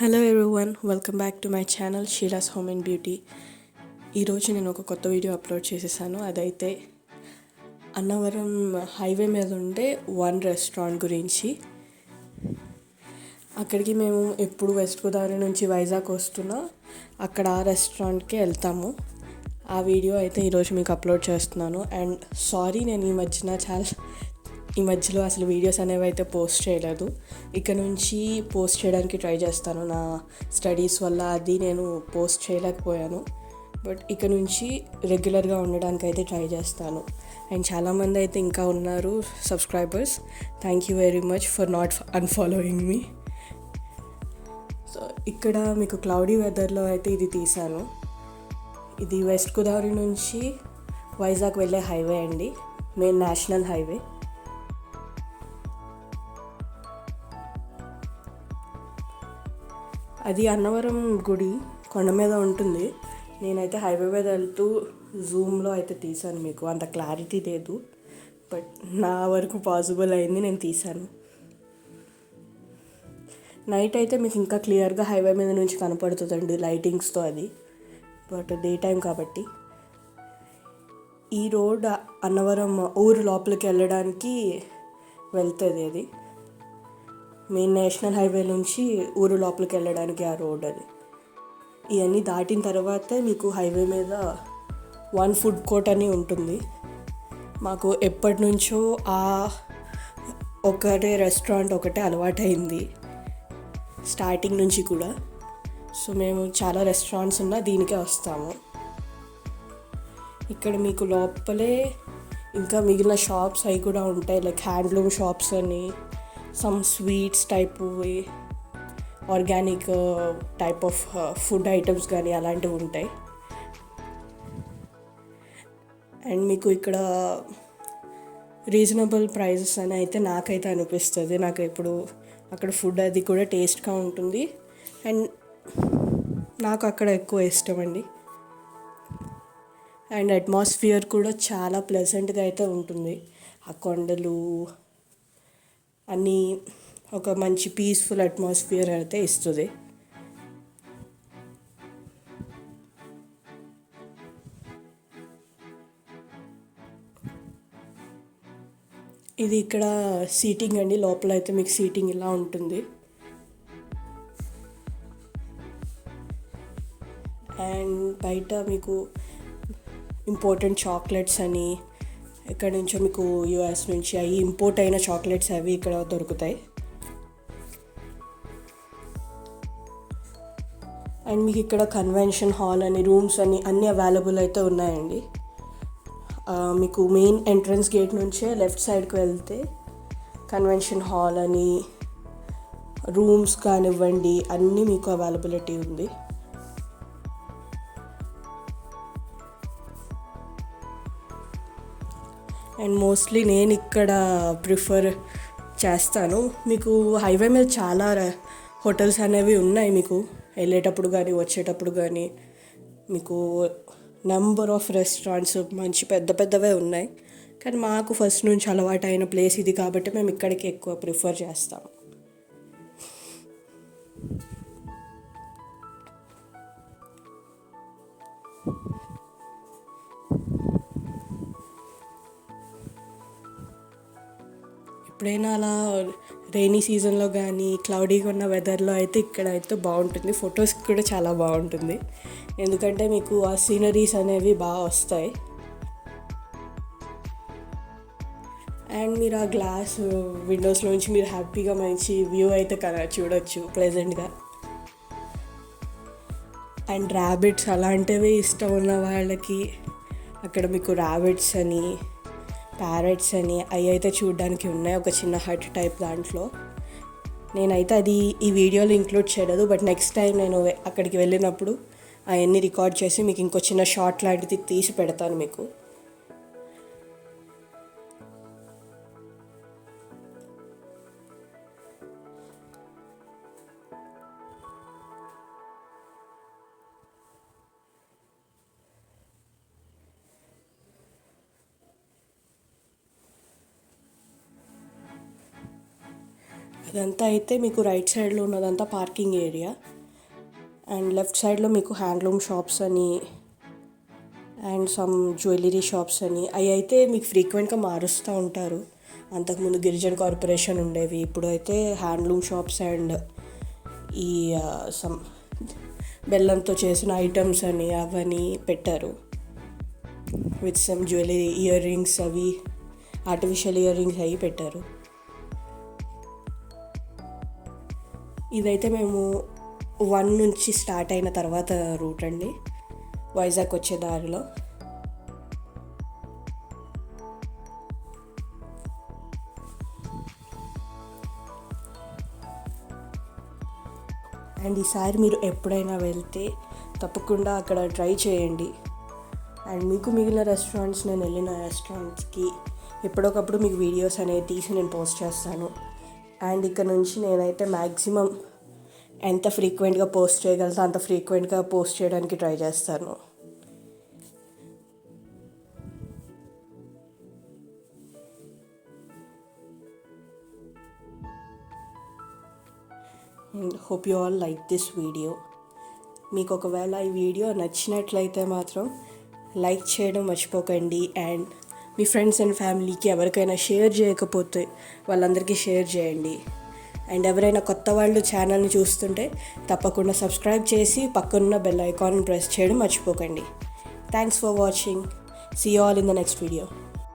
Hello everyone, welcome back to my channel Sheela's home and beauty. ఈరోజు నేను ఒక కొత్త వీడియో అప్లోడ్ చేసేసాను. అదైతే అన్నవరం హైవే మీద ఉండే వన్ రెస్టారెంట్ గురించి. అక్కడికి మేము ఎప్పుడు వెస్ట్ గోదావరి నుంచి వైజాగ్ వస్తున్నా అక్కడ ఆ రెస్టారెంట్కే వెళ్తాము. ఆ వీడియో అయితే ఈరోజు మీకు అప్లోడ్ చేస్తున్నాను. అండ్ సారీ, నేను ఈ మధ్యలో అసలు వీడియోస్ అనేవి అయితే పోస్ట్ చేయలేదు. ఇక్కడ నుంచి పోస్ట్ చేయడానికి ట్రై చేస్తాను. నా స్టడీస్ వల్ల అది నేను పోస్ట్ చేయలేకపోయాను. బట్ ఇక్కడ నుంచి రెగ్యులర్గా ఉండడానికి అయితే ట్రై చేస్తాను. అండ్ చాలామంది అయితే ఇంకా ఉన్నారు subscribers. Thank you very much for not unfollowing మీ. సో ఇక్కడ మీకు క్లౌడీ వెదర్లో అయితే ఇది తీశాను. ఇది వెస్ట్ గోదావరి నుంచి వైజాగ్ వెళ్ళే హైవే అండి, మెయిన్ నేషనల్ హైవే. అది అన్నవరం గుడి కొండ మీద ఉంటుంది. నేనైతే హైవే మీద వెళ్తూ జూమ్లో అయితే తీశాను. మీకు అంత క్లారిటీ లేదు, బట్ నా వరకు పాసిబుల్ అయింది, నేను తీశాను. నైట్ అయితే మీకు ఇంకా క్లియర్గా హైవే మీద నుంచి కనపడుతుందండి లైటింగ్స్తో అది. బట్ డే టైం కాబట్టి ఈ రోడ్ అన్నవరం ఊరు లోపలికి వెళ్ళడానికి వెళ్తుంది. అది మెయిన్ నేషనల్ హైవే నుంచి ఊరు లోపలికి వెళ్ళడానికి ఆ రోడ్ అది. ఇవన్నీ దాటిన తర్వాతే మీకు హైవే మీద వన్ ఫుడ్ కోర్ట్ అని ఉంటుంది. మాకు ఎప్పటి నుంచో ఆ ఒకటే రెస్టారెంట్ ఒకటే అలవాటైంది స్టార్టింగ్ నుంచి కూడా. సో మేము చాలా రెస్టారెంట్స్ ఉన్నా దీనికే వస్తాము. ఇక్కడ మీకు లోపలే ఇంకా మిగిలిన షాప్స్ అవి కూడా ఉంటాయి, లైక్ హ్యాండ్లూమ్ షాప్స్ అని, some sweets type, organic type of food items కానీ అలాంటివి ఉంటాయి. అండ్ మీకు ఇక్కడ రీజనబుల్ ప్రైజెస్ అని అయితే నాకైతే అనిపిస్తుంది. నాకు ఇప్పుడు అక్కడ ఫుడ్ అది కూడా టేస్ట్గా ఉంటుంది. అండ్ నాకు అక్కడ ఎక్కువ ఇష్టం అండి. అండ్ అట్మాస్ఫియర్ కూడా చాలా ప్లెజెంట్గా అయితే ఉంటుంది. ఆ కొండలు అన్నీ ఒక మంచి పీస్ఫుల్ అట్మాస్ఫియర్ అయితే ఇస్తుంది. ఇది ఇక్కడ సీటింగ్ అండి, లోపల అయితే మీకు సీటింగ్ ఇలా ఉంటుంది. అండ్ బయట మీకు ఇంపార్టెంట్ చాక్లెట్స్ అని, ఇక్కడ నుంచో మీకు యూఎస్ నుంచి అవి ఇంపోర్ట్ అయిన చాక్లెట్స్ అవి ఇక్కడ దొరుకుతాయి. అండ్ మీకు ఇక్కడ కన్వెన్షన్ హాల్ అని, రూమ్స్ అని అన్నీ అవైలబుల్ అయితే ఉన్నాయండి. మీకు మెయిన్ ఎంట్రన్స్ గేట్ నుంచే లెఫ్ట్ సైడ్కి వెళ్తే కన్వెన్షన్ హాల్ అని, రూమ్స్ కానివ్వండి అన్నీ మీకు అవైలబిలిటీ ఉంది. అండ్ మోస్ట్లీ నేను ఇక్కడ ప్రిఫర్ చేస్తాను. మీకు హైవే మీద చాలా హోటల్స్ అనేవి ఉన్నాయి. మీకు వెళ్ళేటప్పుడు కానీ వచ్చేటప్పుడు కానీ మీకు నెంబర్ ఆఫ్ రెస్టారెంట్స్ మంచి పెద్ద పెద్దవే ఉన్నాయి. కానీ మాకు ఫస్ట్ నుంచి అలవాటు అయిన ప్లేస్ ఇది కాబట్టి మేము ఇక్కడికి ఎక్కువ ప్రిఫర్ చేస్తాం. ఎప్పుడైనా అలా రైనీ సీజన్లో కానీ క్లౌడీగా ఉన్న వెదర్లో అయితే ఇక్కడ అయితే బాగుంటుంది. ఫొటోస్కి కూడా చాలా బాగుంటుంది, ఎందుకంటే మీకు ఆ సీనరీస్ అనేవి బాగా వస్తాయి. అండ్ మీరు ఆ గ్లాస్ విండోస్ నుంచి మీరు హ్యాపీగా మంచి వ్యూ అయితే చూడొచ్చు ప్లెజెంట్గా. అండ్ ర్యాబిట్స్ అలాంటివి ఇష్టం ఉన్న వాళ్ళకి అక్కడ మీకు ర్యాబిట్స్ అని, ప్యారెట్స్ అని అవి అయితే చూడడానికి ఉన్నాయి, ఒక చిన్న హట్ టైప్ దాంట్లో. నేనైతే అది ఈ వీడియోలో ఇంక్లూడ్ చేయలేదు, బట్ నెక్స్ట్ టైం నేను అక్కడికి వెళ్ళినప్పుడు అవన్నీ రికార్డ్ చేసి మీకు ఇంకో చిన్న షార్ట్ లాంటిది తీసి పెడతాను మీకు. అదంతా అయితే మీకు రైట్ సైడ్లో ఉన్నదంతా పార్కింగ్ ఏరియా, అండ్ లెఫ్ట్ సైడ్లో మీకు హ్యాండ్లూమ్ షాప్స్ అని అండ్ సమ్ జ్యువెలరీ షాప్స్ అని అవి అయితే మీకు ఫ్రీక్వెంట్గా మారుస్తూ ఉంటారు. అంతకుముందు గిరిజన కార్పొరేషన్ ఉండేవి, ఇప్పుడు అయితే హ్యాండ్లూమ్ షాప్స్ అండ్ ఈ సమ్ బెల్లంతో చేసిన ఐటమ్స్ అని అవన్నీ పెట్టారు. With some jewellery ear rings, అవి ఆర్టిఫిషియల్ ఇయర్ రింగ్స్ అవి పెట్టారు. ఇదైతే మేము 1 నుంచి స్టార్ట్ అయిన తర్వాత రూట్ అండి, వైజాగ్ వచ్చే దారిలో. అండ్ ఈసారి మీరు ఎప్పుడైనా వెళ్తే తప్పకుండా అక్కడ ట్రై చేయండి. అండ్ మీకు మిగిలిన రెస్టారెంట్స్, నేను వెళ్ళిన రెస్టారెంట్స్కి ఎప్పుడొకప్పుడు మీకు వీడియోస్ అనేవి తీసి నేను పోస్ట్ చేస్తాను. అండ్ ఇక్కడ నుంచి నేనైతే మ్యాక్సిమం ఎంత ఫ్రీక్వెంట్గా పోస్ట్ చేయగలుగుతా అంత ఫ్రీక్వెంట్గా పోస్ట్ చేయడానికి ట్రై చేస్తాను. Hope you all like this video. మీకు ఒకవేళ ఈ వీడియో నచ్చినట్లయితే మాత్రం లైక్ చేయడం మర్చిపోకండి. అండ్ మీ ఫ్రెండ్స్ అండ్ ఫ్యామిలీకి ఎవరికైనా షేర్ చేయకపోతే వాళ్ళందరికీ షేర్ చేయండి. అండ్ ఎవరైనా కొత్త వాళ్ళు ఛానల్ని చూస్తుంటే తప్పకుండా సబ్స్క్రైబ్ చేసి పక్కనున్న బెల్ ఐకాన్ ప్రెస్ చేయడం మర్చిపోకండి. Thanks for watching. See you all in the next video.